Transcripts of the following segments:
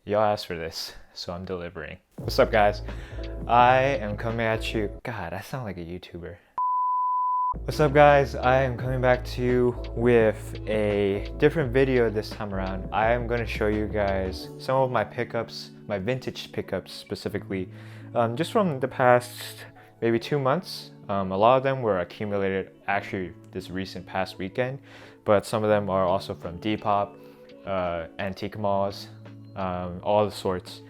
Y'all asked for this, so I'm delivering. What's up, guys? I am coming at you. God, I sound like a YouTuber. What's up, guys? I am coming back to you with a different video this time around. I am going to show you guys some of my pickups, my vintage pickups specifically, just from the past maybe 2 months. A lot of them were accumulated actually this recent past weekend, but some of them are also from Depop, antique malls, all the sorts.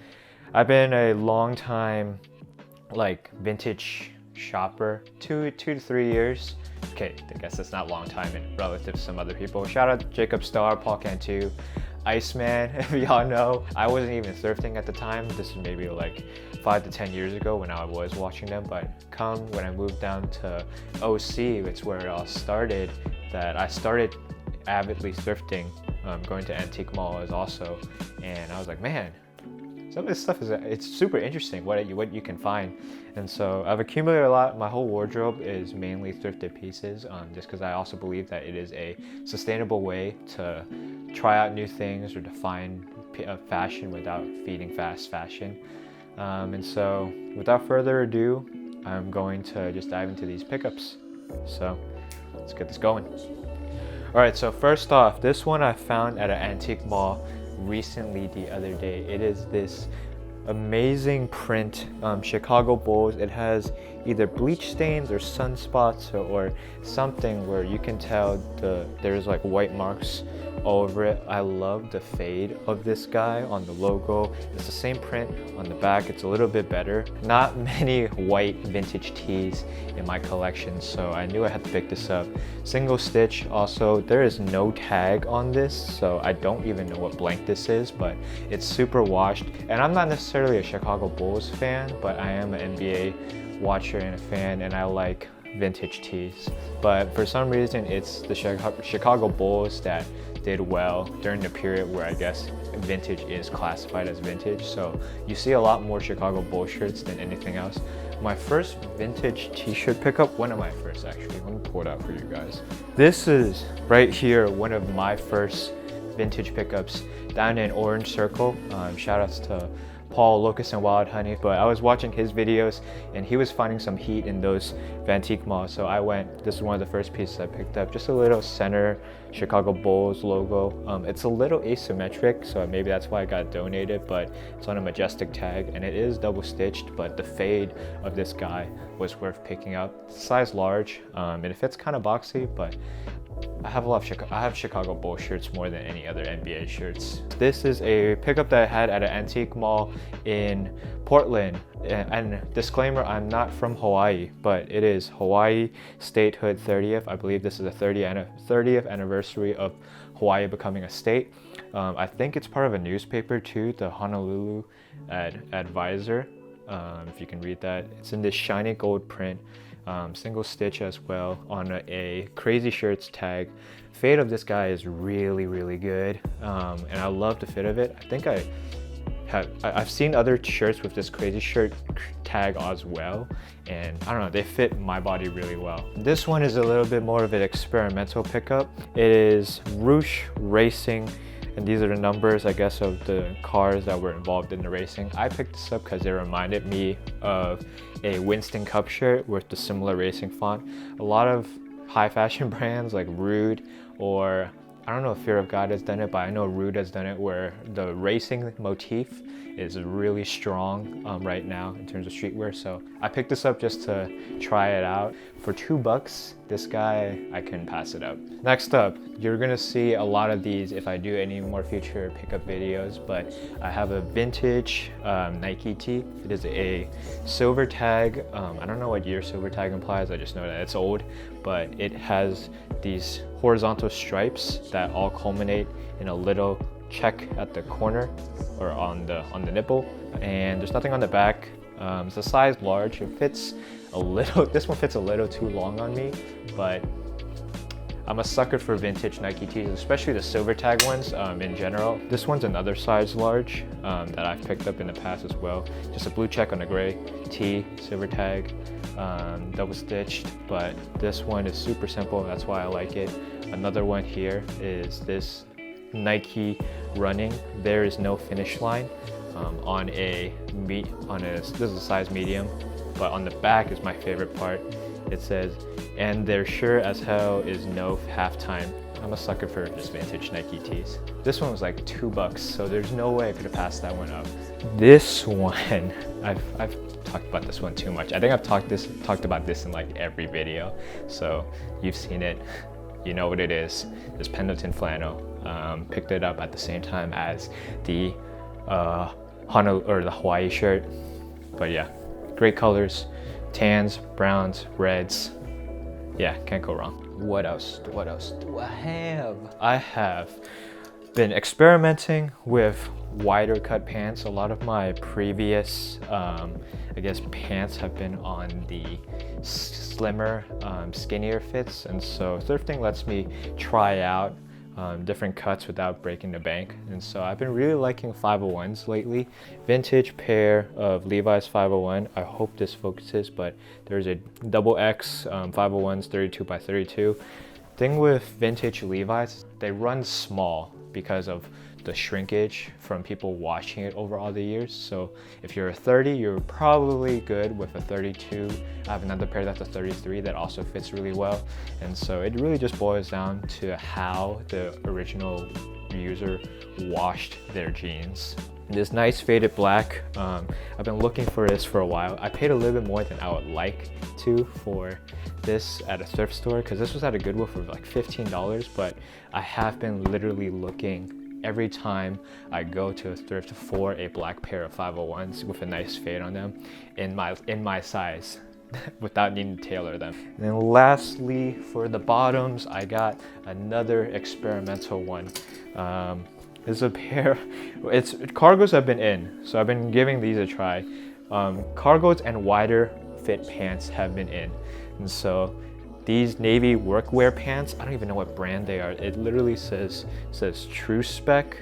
I've been a long time like vintage shopper, two to 3 years. Okay, I guess that's not a long time in relative to some other people. Shout out to Jacob Starr, Paul Cantu, Iceman, if y'all know. I wasn't even thrifting at the time. This is maybe like 5 to 10 years ago when I was watching them, but when I moved down to OC, it's where it all started, that I started avidly thrifting, going to antique malls also, and I was like, man, some of this stuff it's super interesting what you can find. And so I've accumulated a lot. My whole wardrobe is mainly thrifted pieces, just because I also believe that it is a sustainable way to try out new things or to find fashion without feeding fast fashion. And so without further ado, I'm going to just dive into these pickups. So let's get this going. All right, so first off, this one I found at an antique mall recently the other day. It is this amazing print Chicago Bulls. It has either bleach stains or sunspots or something where you can tell there's like white marks all over it. I love the fade of this guy on the logo. It's the same print on the back. It's a little bit better. Not many white vintage tees in my collection, so I knew I had to pick this up. Single stitch also. There is no tag on this, so I don't even know what blank this is, but it's super washed. And I'm not necessarily a Chicago Bulls fan, but I am an NBA watcher and a fan, and I like vintage tees. But for some reason, it's the Chicago Bulls that did well during the period where I guess vintage is classified as vintage. So you see a lot more Chicago Bulls shirts than anything else. My first vintage t-shirt pickup, one of my first actually, let me pull it out for you guys. This is right here, one of my first vintage pickups down in Orange Circle. Shout outs to Paul, Locust and Wild Honey, but I was watching his videos and he was finding some heat in those antique malls, so I went. This is one of the first pieces I picked up. Just a little center Chicago Bulls logo. It's a little asymmetric, so maybe that's why I got donated, but it's on a majestic tag and it is double stitched, but the fade of this guy was worth picking up. Size large, and it fits kind of boxy, but I have Chicago Bulls shirts more than any other NBA shirts. This is a pickup that I had at an antique mall in Portland. And disclaimer, I'm not from Hawaii, but it is Hawaii Statehood 30th. I believe this is the 30th anniversary of Hawaii becoming a state. I think it's part of a newspaper too, the Honolulu Advisor. If you can read that. It's in this shiny gold print. Single stitch as well on a Crazy Shirts tag. Fade of this guy is really, really good, and I love the fit of it. I think I've seen other shirts with this Crazy Shirt tag as well, and I don't know, they fit my body really well. This one is a little bit more of an experimental pickup. It is Roosh Racing, and these are the numbers, I guess, of the cars that were involved in the racing. I picked this up because it reminded me of a Winston Cup shirt with the similar racing font. A lot of high fashion brands like Rude, or I don't know if Fear of God has done it, but I know Rude has done it, where the racing motif is really strong right now in terms of streetwear. So I picked this up just to try it out. For $2, this guy, I couldn't pass it up. Next up, you're gonna see a lot of these if I do any more future pickup videos, but I have a vintage Nike tee. It is a silver tag. I don't know what year silver tag implies, I just know that it's old, but it has these horizontal stripes that all culminate in a little check at the corner or on the nipple, and there's nothing on the back. It's a size large. It fits a little, this one fits a little too long on me, but I'm a sucker for vintage Nike tees, especially the silver tag ones in general. This one's another size large that I've picked up in the past as well. Just a blue check on a gray tee, silver tag, double stitched, but this one is super simple. That's why I like it. Another one here is this Nike running, there is no finish line this is a size medium, but on the back is my favorite part. It says, and there sure as hell is no halftime. I'm a sucker for just vintage Nike tees. This one was like $2, so there's no way I could have passed that one up. This one, I've talked about this one too much. I think I've talked about this in like every video, so you've seen it, you know what it is. This Pendleton flannel. Picked it up at the same time as the the Hawaii shirt. But yeah, great colors, tans, browns, reds. Yeah, can't go wrong. What else do I have? I have been experimenting with wider cut pants. A lot of my previous I guess pants have been on the slimmer, skinnier fits, and so thrifting lets me try out different cuts without breaking the bank. And so I've been really liking 501s lately. Vintage pair of Levi's 501. I hope this focuses, but there's a double X 501s 32 by 32. Thing with vintage Levi's, they run small because of the shrinkage from people washing it over all the years. So if you're a 30, you're probably good with a 32. I have another pair that's a 33 that also fits really well. And so it really just boils down to how the original user washed their jeans. This nice faded black, I've been looking for this for a while. I paid a little bit more than I would like to for this at a thrift store, because this was at a Goodwill for like $15, but I have been literally looking every time I go to a thrift for a black pair of 501s with a nice fade on them in my size without needing to tailor them. And then lastly, for the bottoms, I got another experimental one. This is a pair, cargos have been in, so I've been giving these a try. Cargos and wider fit pants have been in. And so these navy workwear pants, I don't even know what brand they are. It literally says True Spec.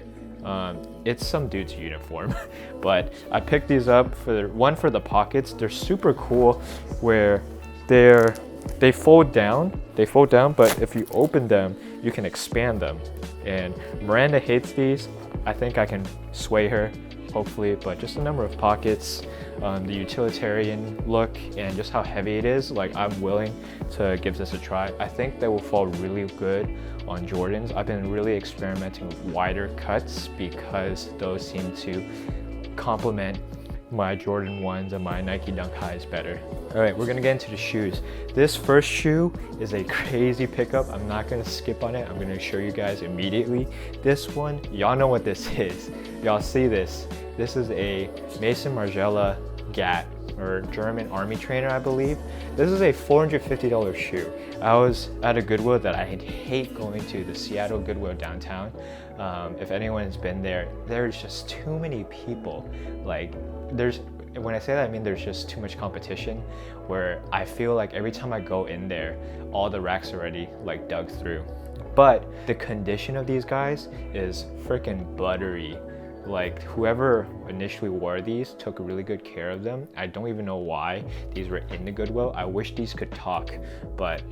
It's some dude's uniform, but I picked these up for the pockets. They're super cool where they fold down, but if you open them, you can expand them. And Miranda hates these. I think I can sway her, hopefully, but just the number of pockets, the utilitarian look, and just how heavy it is, like I'm willing to give this a try. I think they will fall really good on Jordans. I've been really experimenting with wider cuts because those seem to complement my Jordan 1s and my Nike Dunk Highs better. All right, we're gonna get into the shoes. This first shoe is a crazy pickup. I'm not gonna skip on it. I'm gonna show you guys immediately. This one, y'all know what this is. Y'all see this. This is a Maison Margiela GAT, or German army trainer, I believe. This is a $450 shoe. I was at a Goodwill that I hate going to, the Seattle Goodwill downtown. If anyone has been there, there's just too many people. Like, when I say that, I mean there's just too much competition, where I feel like every time I go in there, all the racks are already like dug through. But the condition of these guys is freaking buttery. Like, whoever initially wore these took really good care of them. I don't even know why these were in the Goodwill. I wish these could talk, but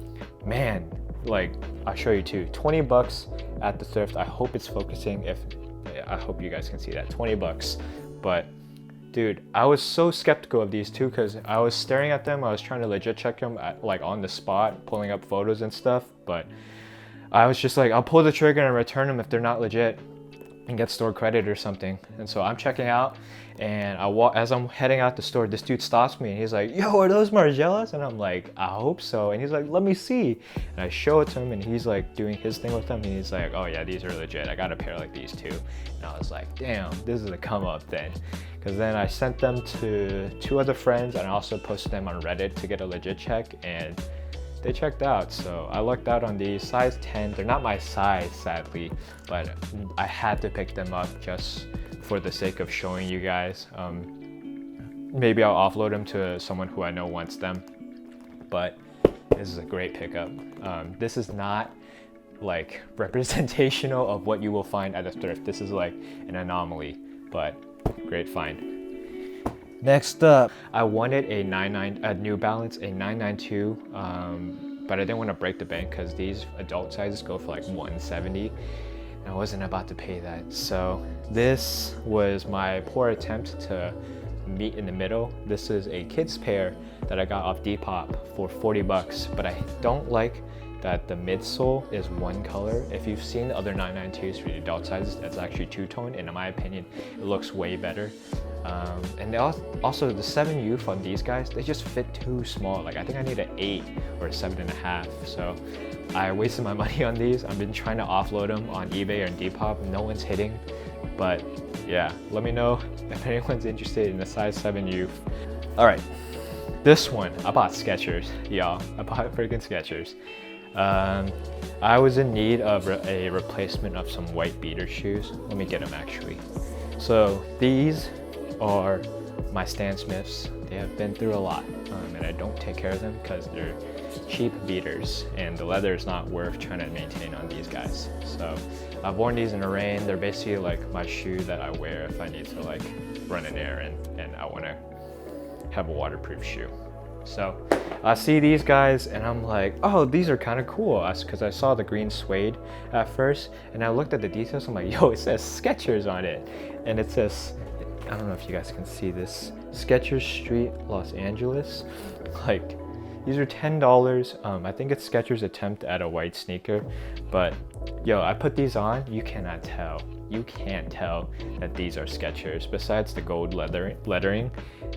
man, like, I'll show you too. 20 bucks at the thrift. I hope it's focusing. I hope you guys can see that. 20 bucks. But dude, I was so skeptical of these too, because I was staring at them. I was trying to legit check them like on the spot, pulling up photos and stuff. But I was just like, I'll pull the trigger and return them if they're not legit and get store credit or something. And so I'm checking out, and as I'm heading out the store, this dude stops me and he's like, yo, are those Margielas? And I'm like, I hope so. And he's like, let me see. And I show it to him, and he's like doing his thing with them, and he's like, oh yeah, these are legit. I got a pair like these too. And I was like, damn, this is a come up then. Because then I sent them to 2 other friends, and I also posted them on Reddit to get a legit check, and they checked out. So I lucked out on these. Size 10. They're not my size, sadly, but I had to pick them up just for the sake of showing you guys. Maybe I'll offload them to someone who I know wants them, but this is a great pickup. This is not like representational of what you will find at a thrift. This is like an anomaly, but great find. Next up, I wanted a New Balance, a 992, but I didn't want to break the bank because these adult sizes go for like $170. And I wasn't about to pay that. So this was my poor attempt to meet in the middle. This is a kids pair that I got off Depop for 40 bucks, but I don't like that the midsole is one color. If you've seen the other 992s for the adult sizes, that's actually two-tone, and in my opinion, it looks way better. And they also the 7 youth on these guys, they just fit too small. Like I think I need an 8 or a 7.5. So I wasted my money on these. I've been trying to offload them on eBay or Depop. No one's hitting, but yeah, let me know if anyone's interested in the size 7 youth. All right, this one, I bought Skechers, y'all. I bought freaking Skechers. I was in need of a replacement of some white beater shoes. Let me get them actually. So these are my Stan Smiths. They have been through a lot, and I don't take care of them because they're cheap beaters and the leather is not worth trying to maintain on these guys. So I've worn these in the rain. They're basically like my shoe that I wear if I need to like run an errand and I want to have a waterproof shoe. So I see these guys and I'm like, oh, these are kind of cool, because I saw the green suede at first and I looked at the details. I'm like, yo, it says Skechers on it, and it says, I don't know if you guys can see this, Skechers Street, Los Angeles. Like, these are $10. I think it's Skechers' attempt at a white sneaker, but yo, I put these on, you cannot tell. You can't tell that these are Skechers besides the gold lettering,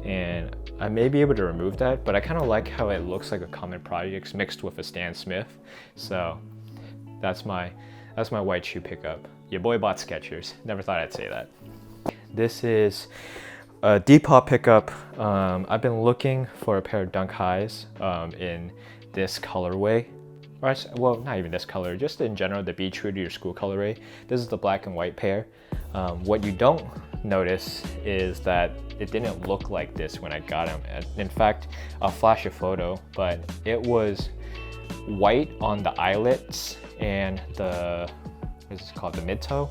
and I may be able to remove that, but I kind of like how it looks like a Common Projects mixed with a Stan Smith. So that's my white shoe pickup. Your boy bought Skechers. Never thought I'd say that. This is a Depop pickup. I've been looking for a pair of Dunk Highs in this colorway. Well, not even this color, just in general, the Be True to Your School colorway. This is the black and white pair. What you don't notice is that it didn't look like this when I got them. In fact, I'll flash a photo, but it was white on the eyelets and the, what is it called, the mid-toe?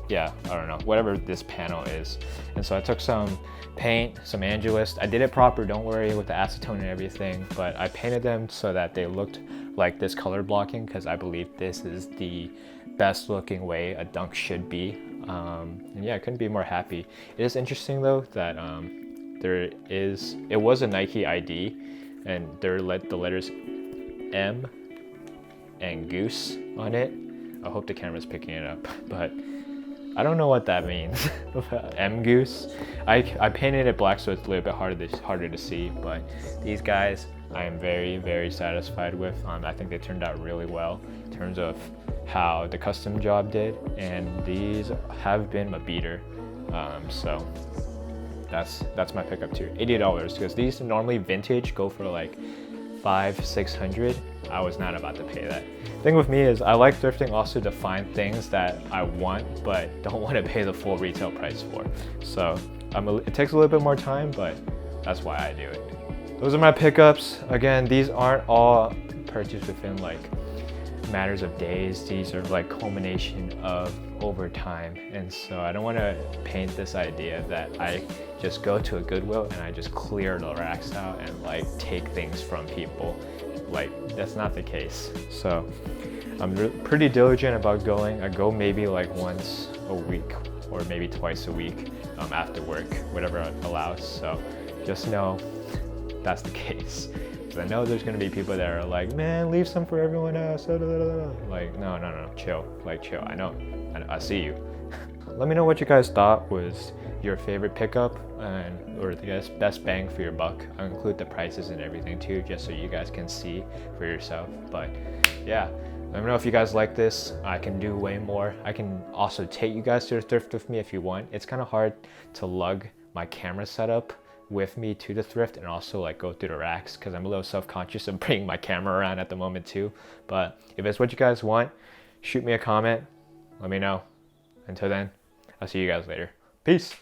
Yeah, I don't know, whatever this panel is. And so I took some paint, some Angelus. I did it proper, don't worry, with the acetone and everything, but I painted them so that they looked like this color blocking, because I believe this is the best looking way a Dunk should be. And yeah, I couldn't be more happy. It is interesting though that it was a Nike ID, and there the letters M and Goose on it. I hope the camera's picking it up, but I don't know what that means. M Goose. I painted it black so it's a little bit harder to see, but these guys I am very, very satisfied with. I think they turned out really well in terms of how the custom job did, and these have been a beater. So that's my pickup too. $80, because these normally vintage go for like $500-600. I was not about to pay that. Thing with me is I like thrifting also to find things that I want but don't want to pay the full retail price for. So it takes a little bit more time, but that's why I do it. Those are my pickups. Again, these aren't all purchased within like matters of days. These are like culmination of overtime, and so I don't want to paint this idea that I just go to a Goodwill and I just clear the racks out and like take things from people. Like, that's not the case. So I'm pretty diligent about going. I go maybe like once a week or maybe twice a week after work, whatever allows. So just know that's the case. Because I know there's gonna be people that are like, man, leave some for everyone else. Like, no, chill. Like, chill. I know. I see you. Let me know what you guys thought was your favorite pickup or the best bang for your buck. I'll include the prices and everything too, just so you guys can see for yourself. But yeah, let me know if you guys like this. I can do way more. I can also take you guys to the thrift with me if you want. It's kind of hard to lug my camera setup with me to the thrift and also like go through the racks, because I'm a little self-conscious of bringing my camera around at the moment too. But if it's what you guys want, shoot me a comment. Let me know. Until then, I'll see you guys later. Peace.